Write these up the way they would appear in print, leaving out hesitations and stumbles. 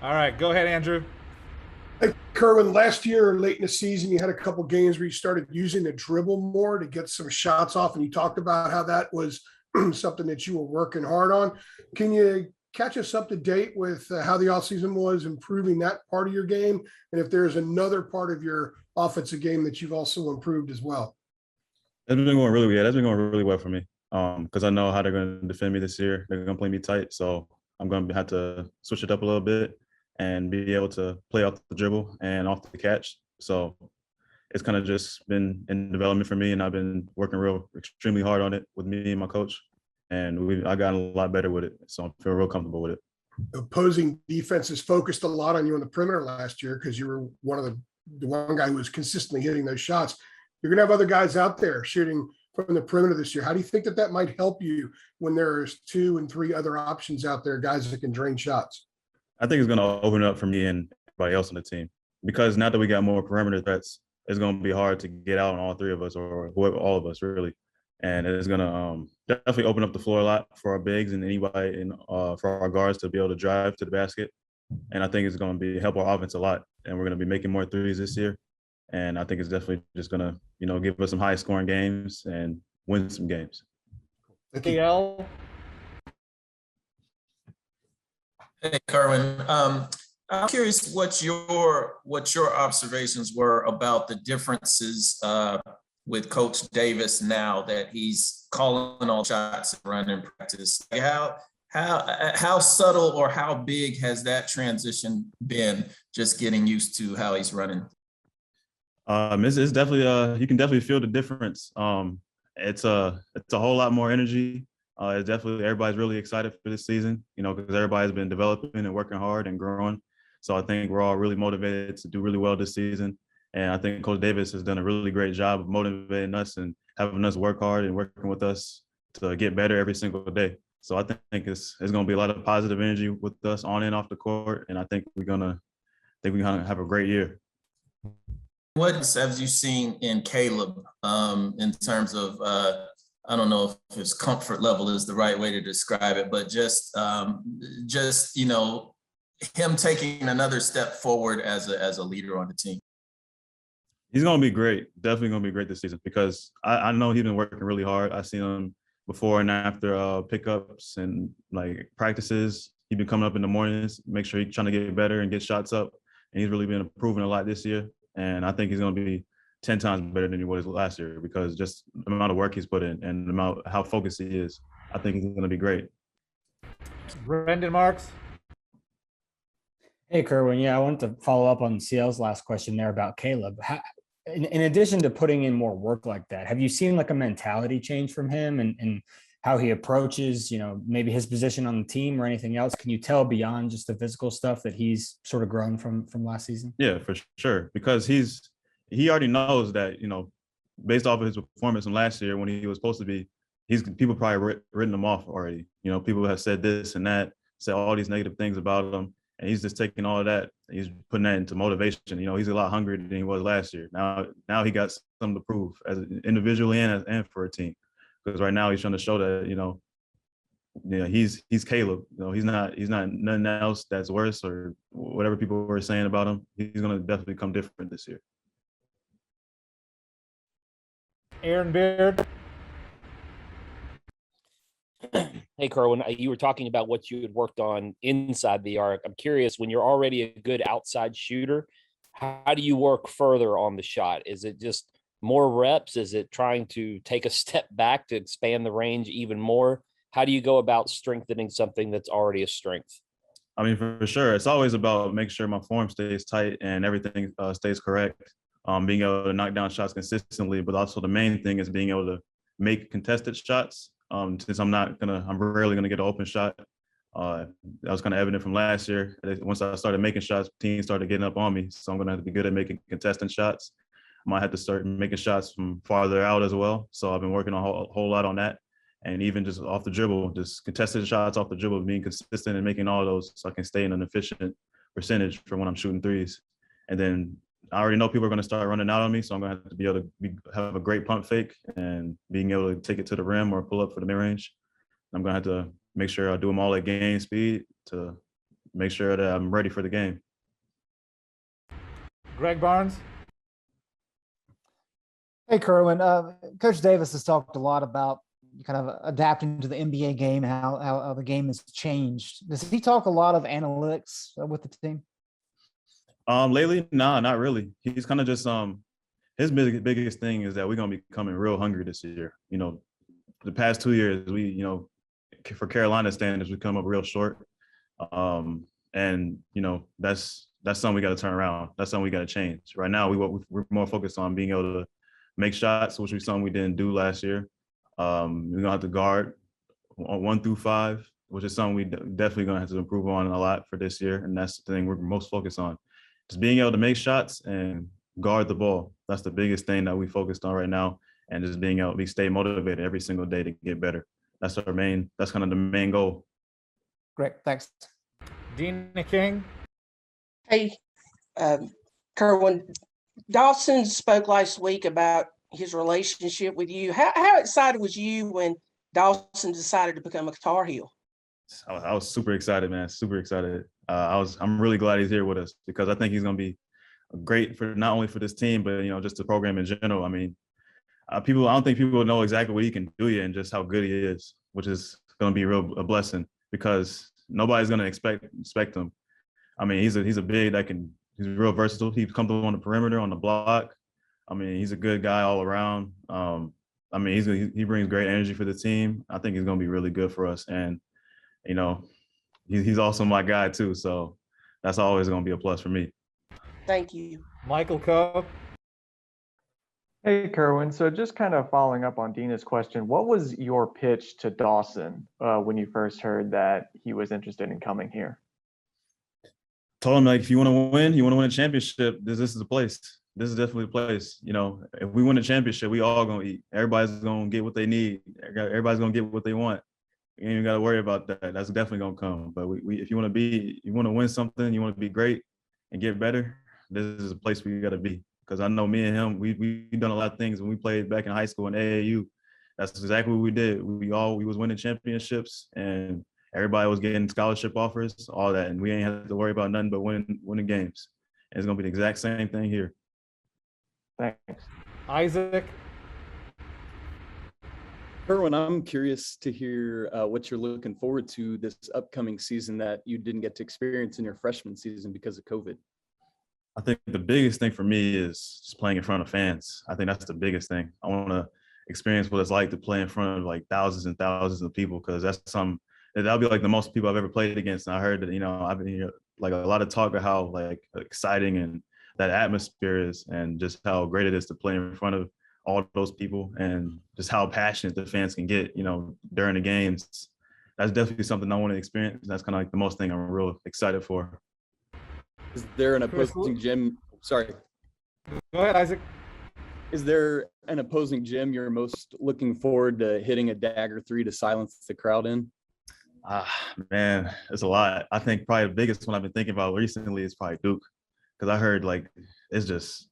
All right, go ahead, Andrew. Hey, Kerwin, last year, late in the season, you had a couple games where you started using the dribble more to get some shots off, and you talked about how that was something that you were working hard on. Can you catch us up to date with how the offseason was improving that part of your game? And if there's another part of your offensive game that you've also improved as well? It's been going really yeah, that's been going really well for me. Because I know how they're going to defend me this year. They're going to play me tight, so I'm going to have to switch it up a little bit and be able to play off the dribble and off the catch. So it's kind of just been in development for me, and I've been working extremely hard on it with me and my coach, and I got a lot better with it. So I feel real comfortable with it. Opposing defenses focused a lot on you on the perimeter last year because you were one of the one guy who was consistently hitting those shots. You're going to have other guys out there shooting from the perimeter this year. How do you think that that might help you when there's two and three other options out there, guys that can drain shots? I think it's going to open up for me and everybody else on the team because now that we got more perimeter threats, it's going to be hard to get out on all three of us or whoever, all of us really. And it's going to definitely open up the floor a lot for our bigs and anybody for our guards to be able to drive to the basket. And I think it's going to help our offense a lot. And we're going to be making more threes this year. And I think it's definitely just going to, give us some high scoring games and win some games. Thank you. DL. Hey, Kerwin. I'm curious what your observations were about the differences with Coach Davis now that he's calling all shots and running practice. How subtle or how big has that transition been? Just getting used to how he's running. It's definitely you can definitely feel the difference. It's a whole lot more energy. It's definitely everybody's really excited for this season, because everybody's been developing and working hard and growing. So I think we're all really motivated to do really well this season. And I think Coach Davis has done a really great job of motivating us and having us work hard and working with us to get better every single day. So I think it's going to be a lot of positive energy with us on and off the court. And I think we're going to have a great year. What have you seen in Caleb in terms of, I don't know if his comfort level is the right way to describe it, but just him taking another step forward as a leader on the team? He's going to be great. Definitely going to be great this season because I know he's been working really hard. I've seen him before and after pickups and like practices. He's been coming up in the mornings, make sure he's trying to get better and get shots up. And he's really been improving a lot this year. And I think he's going to be 10 times better than he was last year because just the amount of work he's put in and the amount how focused he is. I think he's going to be great. Brendan Marks. Hey, Kerwin. Yeah, I wanted to follow up on CL's last question there about Caleb. In addition to putting in more work like that, have you seen like a mentality change from him and how he approaches, maybe his position on the team or anything else? Can you tell beyond just the physical stuff that he's sort of grown from last season? Yeah, for sure. Because he already knows that, based off of his performance from last year when he was supposed to be, people probably written him off already. People have said this and that, said all these negative things about him. And he's just taking all of that. He's putting that into motivation. He's a lot hungrier than he was last year. Now he got something to prove as an individual and for a team. Because right now he's trying to show that, he's Caleb. He's not nothing else that's worse or whatever people were saying about him. He's going to definitely come different this year. Aaron Beard. Hey, Kerwin, you were talking about what you had worked on inside the arc. I'm curious, when you're already a good outside shooter, how do you work further on the shot? Is it just more reps? Is it trying to take a step back to expand the range even more? How do you go about strengthening something that's already a strength? I mean, for sure, it's always about making sure my form stays tight and everything stays correct. Being able to knock down shots consistently, but also the main thing is being able to make contested shots. Since I'm rarely gonna get an open shot. That was kind of evident from last year. Once I started making shots, teams started getting up on me. So I'm gonna have to be good at making contested shots. I might have to start making shots from farther out as well. So I've been working a whole lot on that. And even just off the dribble, just contested shots off the dribble, being consistent and making all those so I can stay in an efficient percentage for when I'm shooting threes. And then I already know people are going to start running out on me, so I'm going to have to be able to have a great pump fake and being able to take it to the rim or pull up for the mid-range. I'm going to have to make sure I do them all at game speed to make sure that I'm ready for the game. Greg Barnes. Hey, Kerwin. Coach Davis has talked a lot about kind of adapting to the NBA game, how the game has changed. Does he talk a lot of analytics with the team? Lately, nah, not really. He's kind of just his biggest thing is that we're gonna be coming real hungry this year. You know, the past 2 years, for Carolina standards, we come up real short. And that's something we got to turn around. That's something we got to change. Right now, we're more focused on being able to make shots, which was something we didn't do last year. We're gonna have to guard 1 through 5, which is something we definitely gonna have to improve on a lot for this year. And that's the thing we're most focused on, just being able to make shots and guard the ball. That's the biggest thing that we focused on right now, and just being able to stay motivated every single day to get better. That's kind of the main goal. Great, thanks. Dina King. Hey, Kerwin, Dawson spoke last week about his relationship with you. How excited was you when Dawson decided to become a Tar Heel? I was super excited, man. Super excited. I'm really glad he's here with us because I think he's going to be great for not only for this team, but just the program in general. I mean, I don't think people know exactly what he can do yet and just how good he is, which is going to be a blessing because nobody's going to expect him. I mean, he's a big he's real versatile. He comes on the perimeter, on the block. I mean, he's a good guy all around. I mean, he brings great energy for the team. I think he's going to be really good for us. And, he's also my guy too. So that's always going to be a plus for me. Thank you. Michael Coe. Hey, Kerwin. So just kind of following up on Dina's question, what was your pitch to Dawson when you first heard that he was interested in coming here? Told him, like, if you want to win a championship, this is the place. This is definitely the place. If we win a championship, we all going to eat. Everybody's going to get what they need. Everybody's going to get what they want. You ain't even got to worry about that. That's definitely going to come. But if you want to win something, you want to be great and get better, this is a place we got to be. Because I know me and him, we've done a lot of things when we played back in high school in AAU. That's exactly what we did. We was winning championships and everybody was getting scholarship offers, all that, and we ain't have to worry about nothing but winning games. And it's gonna be the exact same thing here. Thanks. Isaac. Kerwin, I'm curious to hear what you're looking forward to this upcoming season that you didn't get to experience in your freshman season because of COVID. I think the biggest thing for me is just playing in front of fans. I think that's the biggest thing. I want to experience what it's like to play in front of like thousands and thousands of people because that'll be like the most people I've ever played against. And I heard that, I've been hearing like a lot of talk about how like exciting and that atmosphere is and just how great it is to play in front of all those people and just how passionate the fans can get, during the games. That's definitely something I want to experience. That's kind of like the most thing I'm real excited for. Is there an opposing gym? Sorry. Go ahead, Isaac. Is there an opposing gym you're most looking forward to hitting a dagger 3 to silence the crowd in? Man, it's a lot. I think probably the biggest one I've been thinking about recently is probably Duke. Because I heard like it's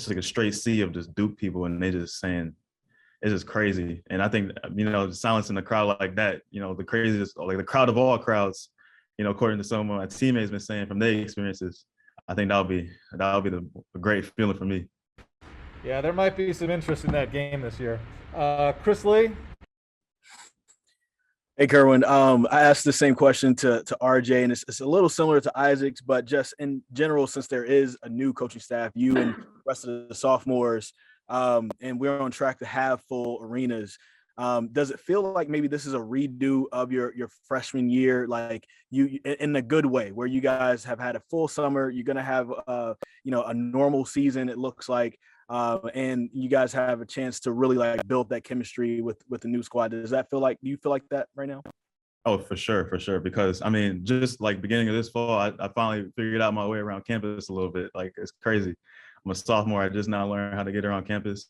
like a straight sea of just Duke people and they just saying it's just crazy. And I think, silencing the crowd like that, the craziest, like the crowd of all crowds, according to some of my teammates been saying from their experiences, I think that'll be a great feeling for me. Yeah, there might be some interest in that game this year. Chris Lee. Hey, Kerwin. I asked the same question to RJ, and it's a little similar to Isaac's, but just in general, since there is a new coaching staff, you and the rest of the sophomores, and we're on track to have full arenas. Does it feel like maybe this is a redo of your freshman year, like you in a good way, where you guys have had a full summer, you're going to have, a normal season, it looks like, and you guys have a chance to really like build that chemistry with the new squad. Do you feel like that right now? Oh, for sure. Because I mean, just like beginning of this fall, I finally figured out my way around campus a little bit. Like it's crazy. I'm a sophomore. I just now learned how to get around campus.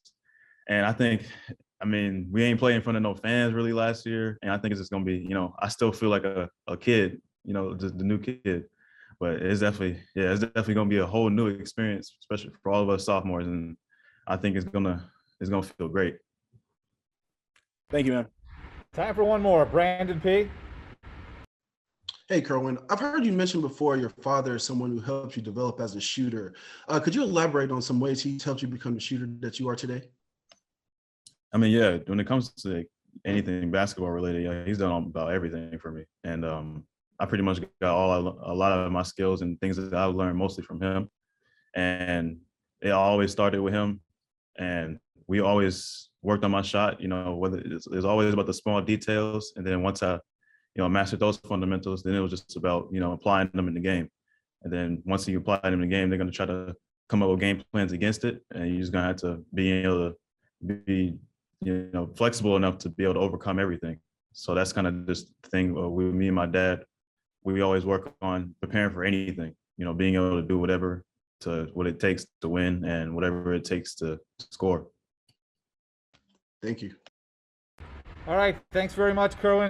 And I think, we ain't playing in front of no fans really last year. And I think it's just going to be, I still feel like a kid, just the new kid. But it's definitely going to be a whole new experience, especially for all of us sophomores. And I think it's going to feel great. Thank you, man. Time for one more. Brandon P. Hey, Kerwin, I've heard you mention before your father is someone who helped you develop as a shooter. Could you elaborate on some ways he's helped you become the shooter that you are today? I mean, yeah, when it comes to anything basketball related, yeah, he's done about everything for me. And I pretty much got a lot of my skills and things that I've learned mostly from him. And it always started with him. And we always worked on my shot, whether it's always about the small details. And then once I, mastered those fundamentals, then it was just about, applying them in the game. And then once you apply them in the game, they're going to try to come up with game plans against it. And you're just going to have to be able to be, flexible enough to be able to overcome everything. So that's kind of this thing with me and my dad. We always work on preparing for anything, being able to do what it takes to win and whatever it takes to score. Thank you. All right. Thanks very much, Kerwin.